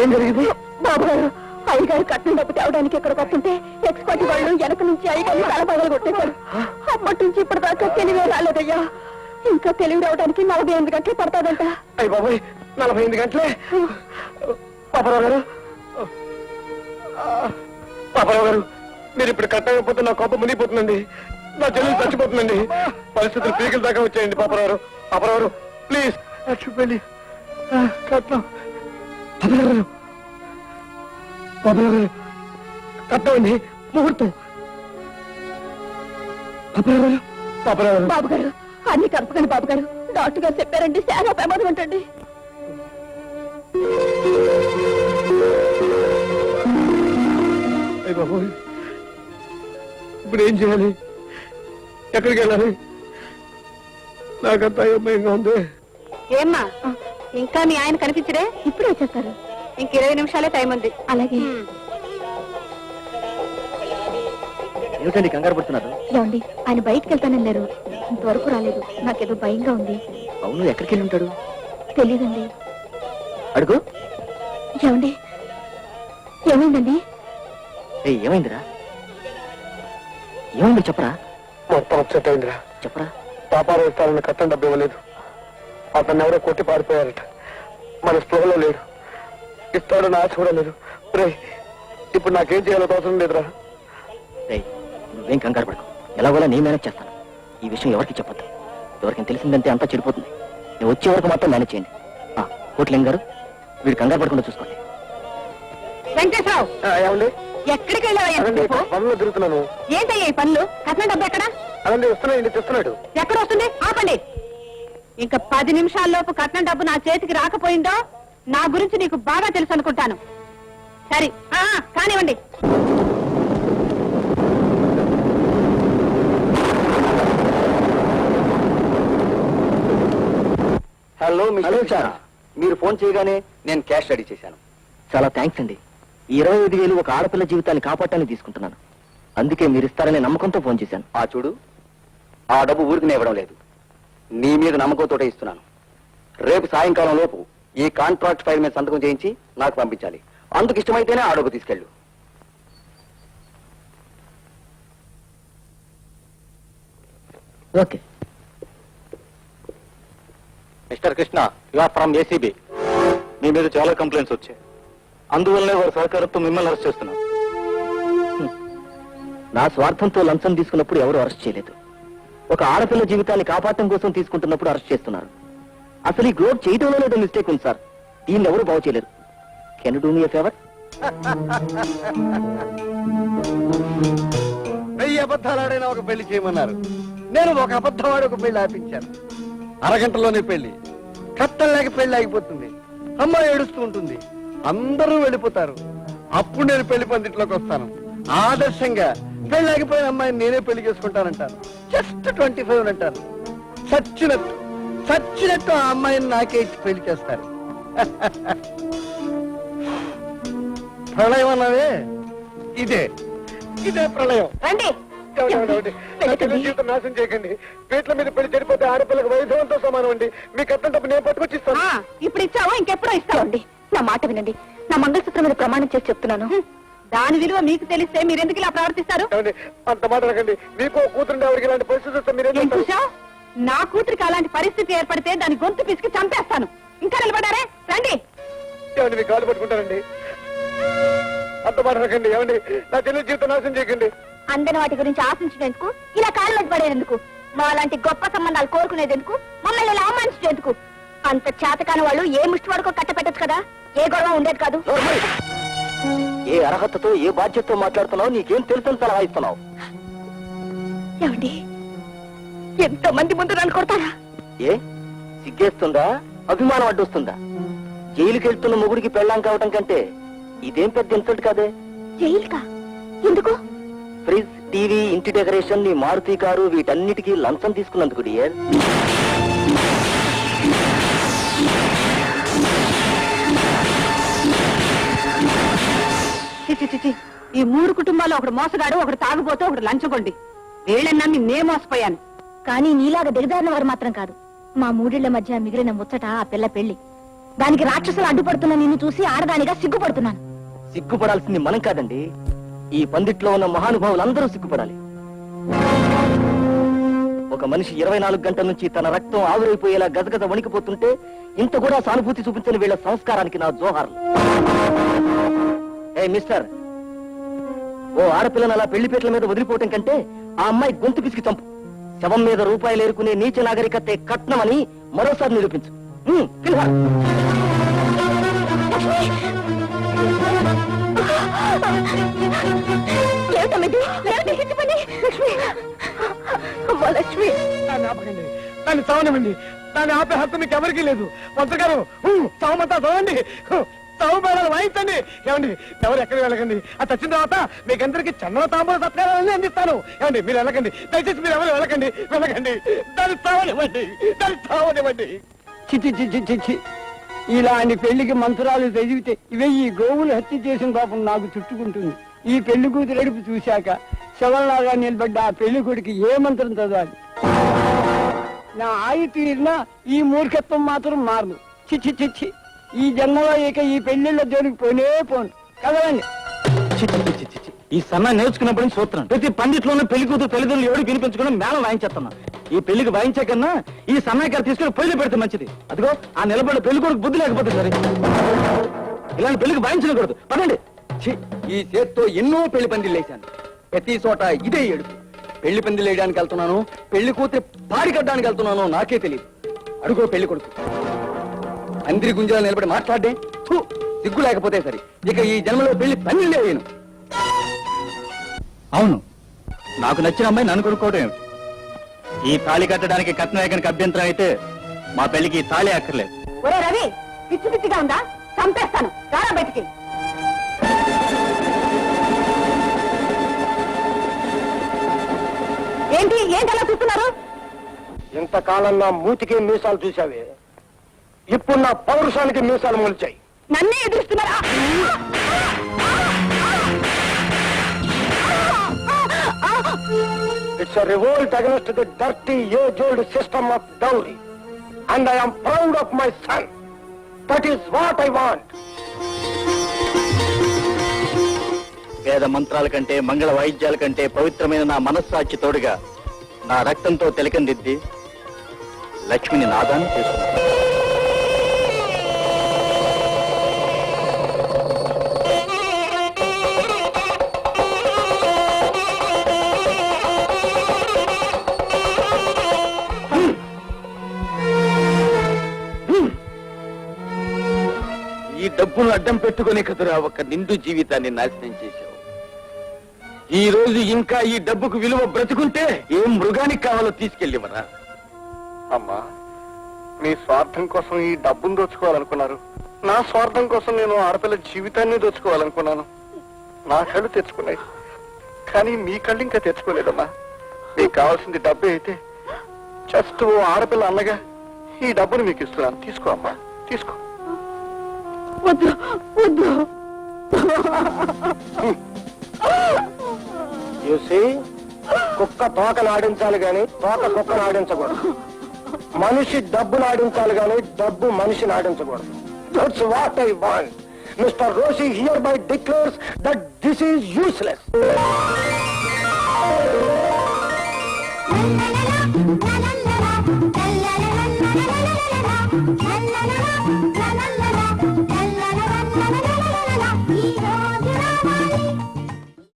ఏం జరిగింది? బాబు గారు, అయ్యగారు కట్నం డబ్బు తేవడానికి ఇక్కడికి వస్తుంటే ఎక్స్పర్ట్ వాళ్ళు వెనక నుంచి అయ్యగారిని తలపగలు కొట్టేశారు. అప్పటి నుంచి ఇప్పటిదాకా తెలివే రాలేదయ్యా. ఇంకా తెలివి రావడానికి 48 గంటలు పడతాదంట. అయ్యి బాబాయ్, 48 గంటలే? పాపరావు గారు, పాపరావు గారు, మీరు ఇప్పుడు కట్టకపోతే నా కోపం మునిగిపోతుందండి. నా చెల్లెలు చచ్చిపోతుందండి. పరిస్థితులు పీకల దాకా వచ్చాయండి. పాపరావు గారు, పాపరావు గారు, ప్లీజ్. పెళ్ళి కట్నం. పాపరావు గారు, కట్నం అండి, ముహూర్తం. పాపరావు గారు, పాపరావు గారు. బాబు గారు, అన్ని కలపకండి బాబు గారు. డాక్టర్ గారు చెప్పారండి, చాలా ప్రమాదం అంటండి. బాబోయ్, ఇప్పుడు ఏం చేయాలి? ఎక్కడికి వెళ్ళాలి? నాకంతా అయోమయంగా ఉంది. ఏమ్మా, ఇంకా మీ ఆయన కనిపించడే? ఇప్పుడే వచ్చేస్తారు. ఇంక 20 నిమిషాలే టైం ఉంది. అలాగే. ఏమిటండి కంగారు పడుతున్నారు? ఏమండి, ఆయన బయటకు వెళ్తానన్నారు, ఇంతవరకు రాలేదు. నాకేదో భయంగా ఉంది. అవును, ఎక్కడికి వెళ్ళి ఉంటాడు? తెలీదండి. అడుగు. ఏమండి, ఏమైందండి? ఏమైందిరా? ఏమైంది చెప్పరా? మొత్తం అప్సెట్ అయిందిరా. చెప్పరా? పాపారావు ఇస్తానన్న కట్టం డబ్బు ఇవ్వలేదు. అతన్ని ఎవరో కొట్టి పారిపోయారట. మన స్పృహలో లేడు. ఇస్తాడని ఆశ కూడా లేదు. ఇప్పుడు నాకేం చేయాలో అవసరం లేదురా. నువ్వేం కంగారు పడకు, ఎలాగోలా నేను మేనేజ్ చేస్తాను. ఈ విషయం ఎవరికి చెప్పొద్దు. ఎవరికి తెలిసిందంటే అంతా చెడిపోతుంది. నేను వచ్చే వరకు మాత్రం మేనేజ్ చేయండి. కోట్లింగ్ గారు, వీడు కంగారు పడకుండా చూసుకోండి. వెంకటేశ్వరరావు, ఏమండి? ఎక్కడికి వెళ్ళావా? పనులు తిరుగుతున్నాను. ఏంటయ్యా ఈ పనులు? కట్నం డబ్బు ఎక్కడ? అదండి, వస్తున్నాయండి, తెస్తున్నాడు. ఎక్కడ వస్తుంది? ఆపండి. ఇంకా 10 నిమిషాల్లోపు కట్నం డబ్బు నా చేతికి రాకపోయిందో నా గురించి నీకు బాగా తెలుసు అనుకుంటాను. సరే, కానివ్వండి. హలో సార్, మీరు ఫోన్ చేయగానే నేను క్యాష్ రెడీ చేశాను. చాలా థ్యాంక్స్ అండి. 25,000 ఒక ఆడపిల్ల జీవితాన్ని కాపాడటానికి తీసుకుంటున్నాను. అందుకే మీరు ఇస్తారనే నమ్మకంతో ఫోన్ చేశాను. చూడు, ఆ డబ్బు ఊరికి ఇవ్వడం లేదు, నీ మీద నమ్మకంతో ఇస్తున్నాను. రేపు సాయంకాలం లోపు ఈ కాంట్రాక్ట్ ఫైల్ మీద సంతకం చేయించి నాకు పంపించాలి. అందుకు ఇష్టమైతేనే ఆ డబ్బు తీసుకెళ్ళు. Okay. Mister Krishna, you are from ACB. మీ మీద చాలా కంప్లైంట్స్ వచ్చాయి. అందువల్లనే వారి సహకారంతో మిమ్మల్ని అరెస్ట్ చేస్తున్నాం. నా స్వార్థంతో లంచం తీసుకున్నప్పుడు ఎవరు అరెస్ట్ చేయలేదు. ఒక ఆడపిల్ల జీవితాన్ని కాపాడటం కోసం తీసుకుంటున్నప్పుడు అరెస్ట్ చేస్తున్నారు. అసలు ఈ గ్రోత్ చేయడంలో లేదో మిస్టేక్ ఉంది సార్. దీన్ని ఎవరు బాగు చేయలేరు. Can you do me a favour? 1000 అబద్ధాలు ఆడైనా ఒక పెళ్లి చేయమన్నారు. నేను ఒక అబద్ధం ఆడి ఒక పెళ్లి ఆపించాను. అరగంటలోనే పెళ్లి. కట్టం లేక పెళ్లి ఆగిపోతుంది. అమ్మాయి ఏడుస్తూ ఉంటుంది. అందరూ వెళ్ళిపోతారు. అప్పుడు నేను పెళ్లి పందిట్లోకి వస్తాను. ఆదర్శంగా పెళ్లి ఆగిపోయిన అమ్మాయిని నేనే పెళ్లి చేసుకుంటానంటాను. జస్ట్ 25 అంటాను. చచ్చినట్టు ఆ అమ్మాయిని నాకే ఇచ్చి పెళ్లి చేస్తారు. ప్రళయం అన్నదే ఇదే ప్రళయం. జీవితం నాశనం చేయకండి. వీటిలో మీద పెళ్లి చెడిపోతే ఆడపిల్లకు వైభవంతో సమానం అండి. మీ కట్టం డబ్బు నేను పట్టుకొచ్చి ఇస్తాను. ఇప్పుడు ఇచ్చావా? ఇంకెప్పుడో ఇస్తావండి. నా మాట వినండి. నా మంగళసూత్రం మీద ప్రమాణం చేసి చెప్తున్నాను. దాని విలువ మీకు తెలిస్తే మీరెందుకు ఇలా ప్రవర్తిస్తారు? అంత మాట అనకండి. మీకు కూతురు ఎవరికి ఇలాంటి పరిస్థితి మీరేం చూసావు? నా కూతురికి అలాంటి పరిస్థితి ఏర్పడితే దాని గొంతు పిసికి చంపేస్తాను. ఇంకా నిలబడారే? రండి. ఏమండి, మీ కాలు పట్టుకుంటారండి. అంత మాట అనకండి. ఏమండి, నా చెల్లి జీవితం నాశనం చేయకండి. అందని వాటి గురించి ఆశించినందుకు, ఇలా కాలు మీద పడేందుకు, మా అలాంటి గొప్ప సంబంధాలు కోరుకునేందుకు, మమ్మల్ని ఇలా అవమానించేందుకు. అంత చేతకాని వాళ్ళు ఏ ముష్టి వరకు కట్టపెట్టచ్చు కదా. ఏ గొడవ ఉండేది కాదు. ఏ అర్హతతో ఏ బాధ్యతతో మాట్లాడుతున్నావు? నీకేం తెలుసు సలహా ఇస్తున్నావు? ఏమండి, ఎంతో మంది ముందు నన్ను కొడతారా? ఏ సిగ్గేస్తుందా? అభిమానం అడ్డొస్తుందా? జైలుకి వెళ్తున్న మొగుడికి పెళ్ళాం కావటం కంటే ఇదేం పెద్ద ఇన్సల్ట్ కాదే. జైలుకా? ఎందుకు? ఫ్రిడ్జ్, టీవీ, ఇంటి డెకరేషన్, నీ మారుతి కారు, వీటన్నిటికీ లంచం తీసుకున్నందుకు డియర్. ఈ 3 కుటుంబాలు ఒకడు మోసగాడు, ఒకడు తాగుపోతూ, ఒకడు లంచగొండి. వీళ్ళని నే మోసపోయాను. కానీ నీలాగా దిగజారిన వారు మాత్రం కాదు. మా 3 ఏళ్ల మధ్య మిగిలిన ముచ్చట ఆ పిల్ల పెళ్లి. దానికి రాక్షసులు అడ్డుపడుతున్న నిన్ను చూసి ఆడదానిగా సిగ్గుపడుతున్నాను. సిగ్గుపడాల్సింది మనం కాదండి, ఈ పందిట్లో ఉన్న మహానుభావులందరూ సిగ్గుపడాలి. ఒక మనిషి 24 గంటల నుంచి తన రక్తం ఆవిరైపోయేలా గజగజ వణికిపోతుంటే ఇంత కూడా సానుభూతి చూపించని వీళ్ళ సంస్కారానికి నా జోహార్లు. ఏ మిస్టర్, ఓ ఆడపిల్లని అలా పెళ్లిపేటల మీద వదిలిపోవటం కంటే ఆ అమ్మాయి గొంతు పిసికి చంపు. శవం మీద రూపాయలు ఏరుకునే నీచ నాగరికతే కట్నమని మరోసారి నిరూపించు. ఫిల్హార్. లక్ష్మి, దాన్ని ఆపకండి, దాన్ని చావనివ్వండి. దాన్ని ఆపే హక్కు మీకు ఎవరికీ లేదు. మంత్రగారు చావమంతా చావండి, చావు బేడాలు వాయించండి. ఏమండి, ఎవరు ఎక్కడికి వెళ్ళకండి. అది వచ్చిన తర్వాత మీకందరికి చంద్ర తాంబూల సత్కారాలన్నీ అందిస్తాను. ఏమండి, మీరు వెళ్ళకండి, దయచేసి మీరు ఎవరు వెళ్ళకండి, వెళ్ళకండి. దాన్ని చావనివ్వండి, దాన్ని చావనివ్వండి. చిచి చిచి చిచి, ఇలాంటి పెళ్లికి మంత్రాలు చదివితే ఇవే ఈ గోవులు హత్య చేసిన పాపం నాకు చుట్టుకుంటుంది. ఈ పెళ్లి కూతురు ఎడుపు చూశాక శవంలాగా నిలబడ్డ ఆ పెళ్లి కొడుకు ఏ మంత్రం చదవాలి? నా ఆయు తీరినా ఈ మూర్ఖత్వం మాత్రం మారదు. చిచ్చి చిచ్చి, ఈ జన్మలో ఇక ఈ పెళ్లిళ్ళ జోలికి పోనే పోను. కదలండి. ఈ సన్నా నేర్చుకున్నప్పటి నుంచి చూస్తున్నాను. ప్రతి పండిట్లోనే పెళ్లి కూతురు తల్లిదండ్రులు ఎవరు వినిపించుకుని మేళం వాయించేస్తున్నా. ఈ పెళ్లికి వాయించే కన్నా ఈ సన్నాయి గారు తీసుకుని పొయ్యిలో పెడితే మంచిది. అదిగో ఆ నిలబడి పెళ్లి కొడుకు బుద్ధి లేకపోతే సరే. ఇలాంటి పెళ్లికి వాయించకూడదు. పదండి. ఈ చేత్తో ఎన్నో పెళ్లి పందిళ్ళు వేశాను. ప్రతి చోట ఇదే ఏడుపు. పెళ్లి పందిళ్ళు వేయడానికి వెళ్తున్నాను, పెళ్లి కూతురు పాడి కట్టడానికి వెళ్తున్నాను నాకే తెలియదు. అడుగో పెళ్లి కొడుకు అందరి గుంజలో నిలబడి మాట్లాడే సిగ్గు లేకపోతే సరే. ఇక ఈ జన్మలో పెళ్లి పందిళ్ళే వేయను. అవును, నాకు నచ్చిన అమ్మాయి నన్ను కొనుక్కోవడం ఏమిటి? ఈ తాళి కట్టడానికి కట్నం వేయడానికి అభ్యంతరం అయితే మా పెళ్లికి ఈ తాళి అక్కర్లేదు. ఒరే రవి, పిచ్చి పిచ్చిగా ఉందా? చంపేస్తాను, రారా బయటికి. ఏంటి ఏంటి అలా చూస్తున్నారు? ఇంతకాలం నా మూతికి మీసాలు చూసావే, ఇప్పుడు నా పౌరుషానికి మీసాలు మొలిచాయి. నన్నే ఎదురుస్తున్నారా? It's a revolt against the dirty, age-old system of dowry. And I am proud of my son. That is what I want. వేద మంత్రాల కంటే మంగళ వాయిద్యాల కంటే పవిత్రమైన నా మనస్సాక్షి తోడుగా నా రక్తంతో తిలకందిద్ది లక్ష్మిని నాదాన్ని చేసుకున్నాను. ఈ డబ్బును అడ్డం పెట్టుకునే కదరా ఒక నిండు జీవితాన్ని నాశనం చేశావు. ఈ రోజు ఇంకా ఈ డబ్బుకు విలువ బ్రతుకుంటే ఏం మృగానికి కావాలో తీసుకెళ్ళివరా? అమ్మా, మీ స్వార్థం కోసం ఈ డబ్బును దోచుకోవాలనుకున్నారు. నా స్వార్థం కోసం నేను ఆడపిల్ల జీవితాన్ని దోచుకోవాలనుకున్నాను. నా కళ్ళు తెచ్చుకున్నాయి, కానీ మీ కళ్ళు ఇంకా తెచ్చుకోలేదమ్మా. మీకు కావాల్సింది డబ్బే అయితే జస్ట్ ఓ ఆడపిల్ల అన్నగా ఈ డబ్బును మీకు ఇస్తున్నాను. తీసుకో అమ్మా, తీసుకో. వద్దు వద్దు. కుక్క తోకను ఆడించాలి గాని తోక కుక్కను ఆడించకూడదు. మనిషి డబ్బును ఆడించాలి గాని డబ్బు మనిషిని ఆడించకూడదు. That's what I want. Mister Roshi hereby declares that this is useless. la la la la la la la la la la la la la la